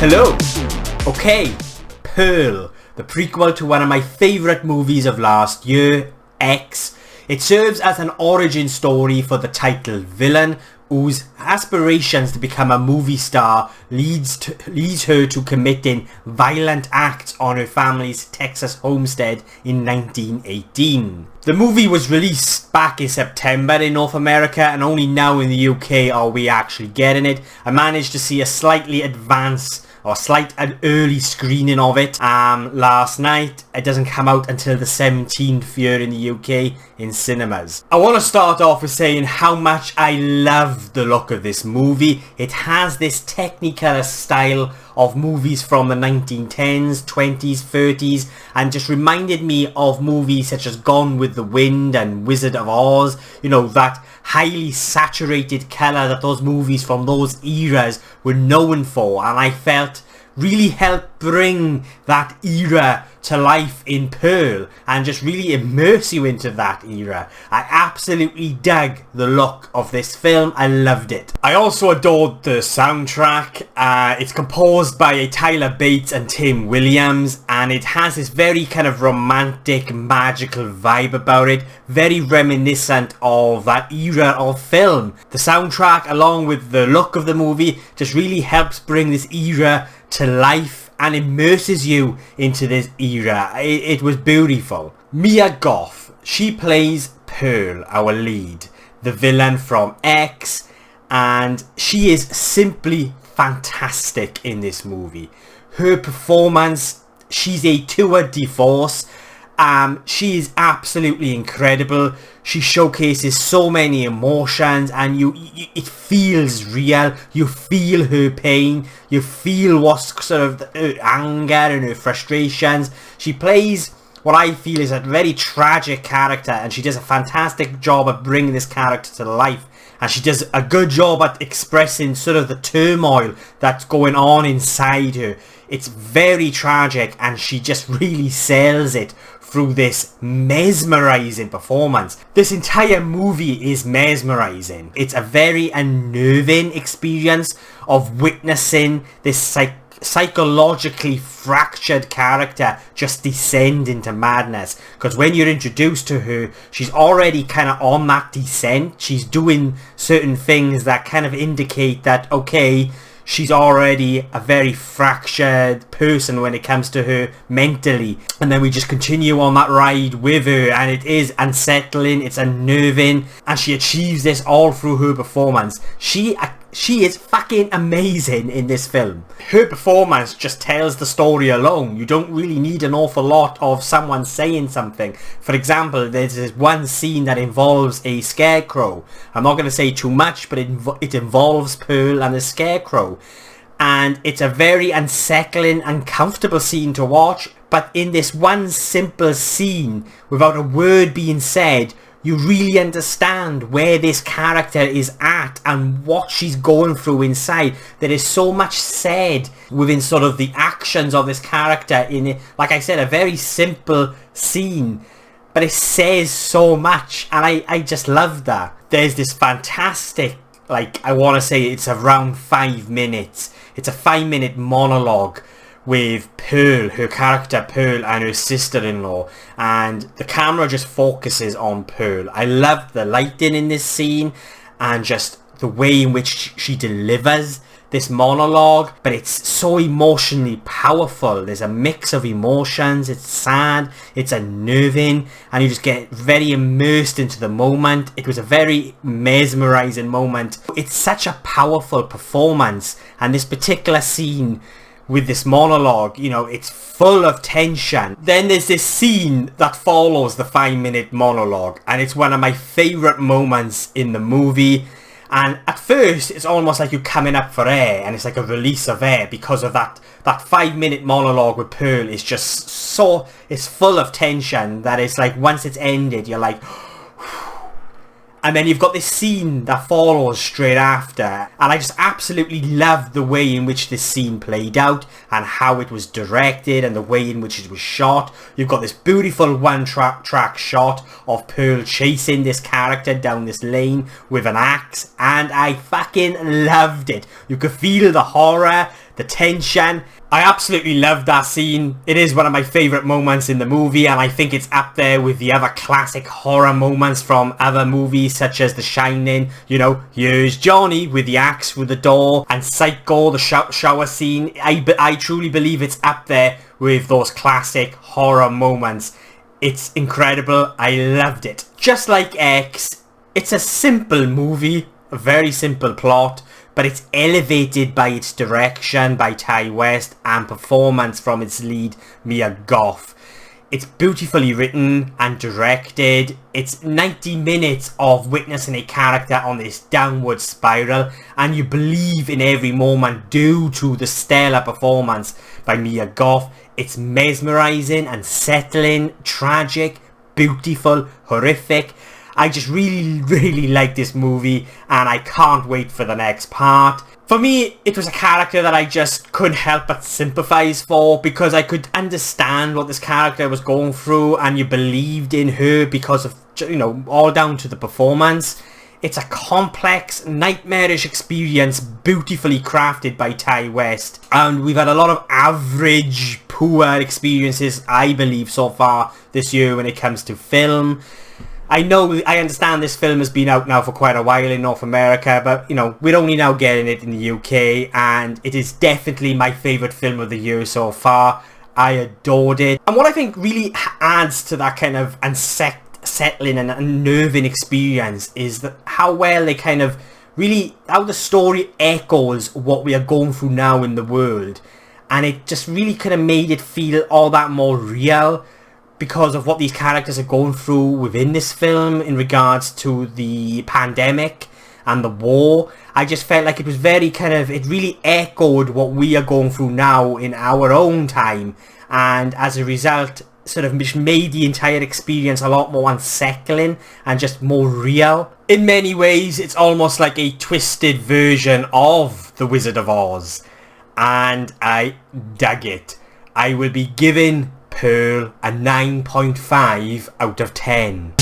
Hello! Okay, Pearl, the prequel to one of my favourite movies of last year, X. It serves as an origin story for the title villain, whose aspirations to become a movie star leads her to committing violent acts on her family's Texas homestead in 1918. The movie was released back in September in North America, and only now in the UK are we actually getting it. I managed to see a slightly an early screening of it last night. It doesn't come out until the 17th here in the UK in cinemas. I want to start off with saying how much I love the look of this movie. It has this Technicolor style of movies from the 1910s, 20s, 30s, and just reminded me of movies such as Gone with the Wind and Wizard of Oz. You know, that highly saturated colour that those movies from those eras were known for, and I felt really helped bring that era to life in Pearl and just really immerse you into that era. I absolutely dug the look of this film. I loved it. I also adored the soundtrack. It's composed by Tyler Bates and Tim Williams, and it has this very kind of romantic, magical vibe about it, very reminiscent of that era of film. The soundtrack, along with the look of the movie, just really helps bring this era to life and immerses you into this era. It was beautiful. Mia Goth, she plays Pearl, our lead, the villain from X, and she is simply fantastic in this movie. Her performance, she's a tour de force. She is absolutely incredible. She showcases so many emotions, and it feels real. You feel her pain. You feel what's sort of her anger and her frustrations. She plays what I feel is a very tragic character, and she does a fantastic job at bringing this character to life. And she does a good job at expressing sort of the turmoil that's going on inside her. It's very tragic, and she just really sells it through this mesmerizing performance. This entire movie is mesmerizing. It's a very unnerving experience of witnessing this psychologically fractured character just descend into madness. Because when you're introduced to her, she's already kind of on that descent. She's doing certain things that kind of indicate that, okay, she's already a very fractured person when it comes to her mentally. And then we just continue on that ride with her, and it is unsettling, it's unnerving, and she achieves this all through her performance. She is fucking amazing in this film. Her performance just tells the story alone. You don't really need an awful lot of someone saying something. For example, there's this one scene that involves a scarecrow. I'm not going to say too much, but it involves Pearl and the scarecrow. And it's a very unsettling, uncomfortable scene to watch. But in this one simple scene, without a word being said, you really understand where this character is at and what she's going through inside. There is so much said within sort of the actions of this character in it. Like I said, a very simple scene, but it says so much, and I just love that. There's this fantastic, I want to say it's around 5 minutes. It's a 5-minute monologue with Pearl, her character Pearl, and her sister-in-law, and the camera just focuses on Pearl. I love the lighting in this scene and just the way in which she delivers this monologue, but it's so emotionally powerful. There's a mix of emotions. It's sad, it's unnerving, and you just get very immersed into the moment. It was a very mesmerizing moment. It's such a powerful performance, and this particular scene with this monologue, you know, it's full of tension. Then there's this scene that follows the 5-minute monologue, and it's one of my favourite moments in the movie. And at first, it's almost like you're coming up for air, and it's like a release of air because of that 5-minute monologue with Pearl is just so, it's full of tension that it's like once it's ended, you're like, and then you've got this scene that follows straight after, and I just absolutely loved the way in which this scene played out and how it was directed and the way in which it was shot. You've got this beautiful one-track shot of Pearl chasing this character down this lane with an axe, and I fucking loved it. You could feel the horror, the tension. I absolutely love that scene. It is one of my favourite moments in the movie, and I think it's up there with the other classic horror moments from other movies such as The Shining, you know, here's Johnny with the axe through the door, and Psycho, the shower scene. I truly believe it's up there with those classic horror moments. It's incredible. I loved it. Just like X, it's a simple movie, a very simple plot, but it's elevated by its direction by Ty West and performance from its lead, Mia Goth. It's beautifully written and directed. It's 90 minutes of witnessing a character on this downward spiral, and you believe in every moment due to the stellar performance by Mia Goth. It's mesmerising and settling, tragic, beautiful, horrific. I just really like this movie, and I can't wait for the next part. For me, it was a character that I just couldn't help but sympathise for, because I could understand what this character was going through, and you believed in her because of, you know, all down to the performance. It's a complex, nightmarish experience beautifully crafted by Ty West, and we've had a lot of average, poor experiences, I believe, so far this year when it comes to film. I understand this film has been out now for quite a while in North America, but, you know, we're only now getting it in the UK, and it is definitely my favourite film of the year so far. I adored it. And what I think really adds to that kind of unsettling and unnerving experience is that how well they kind of really, how the story echoes what we are going through now in the world. And it just really kind of made it feel all that more real, because of what these characters are going through within this film in regards to the pandemic and the war. I just felt like it was very kind of, it really echoed what we are going through now in our own time, and as a result sort of just made the entire experience a lot more unsettling and just more real. In many ways, it's almost like a twisted version of The Wizard of Oz, and I dug it. I will be giving Pearl a 9.5 out of 10.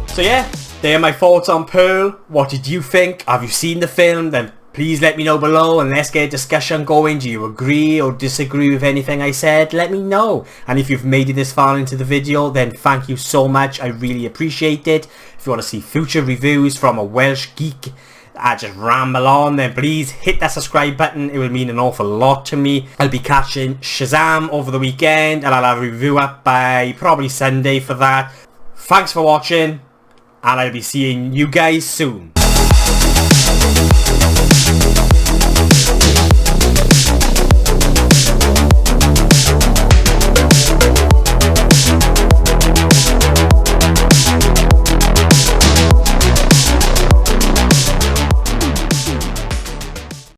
So yeah, there are my thoughts on Pearl. What did you think? Have you seen the film? Then please let me know below, and let's get a discussion going. Do you agree or disagree with anything I said? Let me know. And if you've made it this far into the video, then thank you so much. I really appreciate it. If you want to see future reviews from a Welsh geek, I just ramble on, then please hit that subscribe button. It will mean an awful lot to me. I'll be catching Shazam over the weekend, and I'll have a review up by probably Sunday for that. Thanks for watching, and I'll be seeing you guys soon.